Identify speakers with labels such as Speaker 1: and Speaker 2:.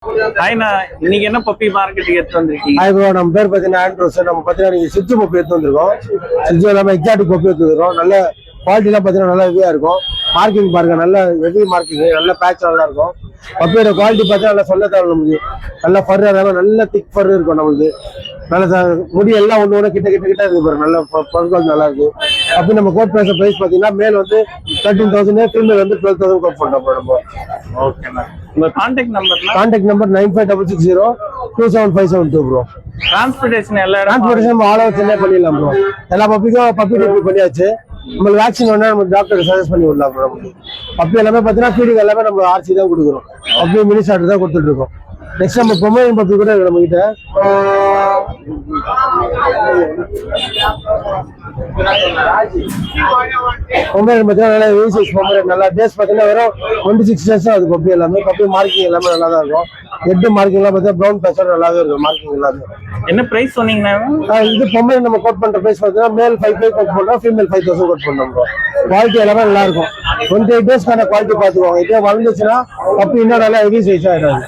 Speaker 1: ஹாய்ண்ணா, இன்னைக்கு என்ன பப்பி மார்க்கெட்டுக்கு எடுத்து வந்திருக்கீங்க?
Speaker 2: ஹாய் ப்ரோ, நம்ம பேர் பார்த்தீங்கன்னா ஆண்ட்ரோஸ். நம்ம பார்த்தீங்கன்னா நீங்க சிஜு பப்பி எடுத்து வந்திருக்கோம். சிஜு எல்லாமே எக்ஸாட்டிக் பப்பி எடுத்து வந்திருக்கோம். நல்ல குவாலிட்டிலாம் பார்த்தீங்கன்னா நல்லா ஹெவியா இருக்கும். மார்க்கிங் பாருங்க, நல்ல ஹெவி மார்க்கிங், நல்ல பேட்ச் நல்லா இருக்கும். பப்பியோட குவாலிட்டி பார்த்தீங்கன்னா நல்லா சொல்ல தேவை நமக்கு. நல்ல ஃபர் எல்லாமே நல்ல திக் ஃபர் இருக்கும் நம்மளுக்கு. நல்ல முடி எல்லாம் ஒன்று கிட்ட இருக்கு பாருங்க. நல்ல ஃபர் நல்லா இருக்கு. அப்படி நம்ம கோட் பேச பிரைஸ் பார்த்தீங்கன்னா மேல் வந்து 13,000, ஃபீமேல் வந்து 12,000 கோட் பண்ணுறோம் நம்ம.
Speaker 1: ஓகேண்ணா, உங்க contact
Speaker 2: number 9566027572 bro.
Speaker 1: Transportation
Speaker 2: all over Chennai பண்ணிடலாம் ப்ரோ. எல்லா பப்பிக்கும் பப்பி டியூட்டி பண்ணியாச்சு. நம்மளுக்கு வேக்சின் வேணா நம்ம டாக்டர் சஜஸ்ட் பண்ணி விடலாம் ப்ரோ. பப்பி எல்லாமே பார்த்தீங்கன்னா ஃபீடிங் எல்லாமே நம்ம ஆர்சி தான் கொடுக்குறோம். அப்படியே மினி ஷார்ட் தான் கொடுத்துட்டு இருக்கோம். நெக்ஸ்ட் நம்ம பொம்மையன் பப்பி கூட நம்ம கிட்ட பொம்மையன் பார்த்தீங்கன்னா நல்லா சைஸ் பொம்மையன் நல்லா டேஸ் பார்த்தீங்கன்னா வெறும் 26 days தான் அது. பப்பி எல்லாமே பப்பி மார்க்கிங் எல்லாமே நல்லா தான் இருக்கும். ஹெட் மார்க்கிங் எல்லாம் பார்த்தா ப்ரௌன் பேசர் நல்லாவே இருக்கும். மார்க்கிங் எல்லாமே
Speaker 1: என்ன பிரைஸ் சொன்னீங்கன்னா
Speaker 2: இது பொம்மையன் நம்ம கோட் பண்ற பிரைஸ் பார்த்தீங்கன்னா மேல் 5,500 கோட் பண்ணோம், ஃபீமேல் 5,000 கோட் பண்ணோம். குவாலிட்டி எல்லாமே நல்லா இருக்கும். 28 daysக்கான குவாலிட்டி பார்த்துக்கோங்க. இதே வளர்ந்துச்சுன்னா பப்பி இன்னும் நல்லா ஹெவி சைஸ் ஆகிடாது.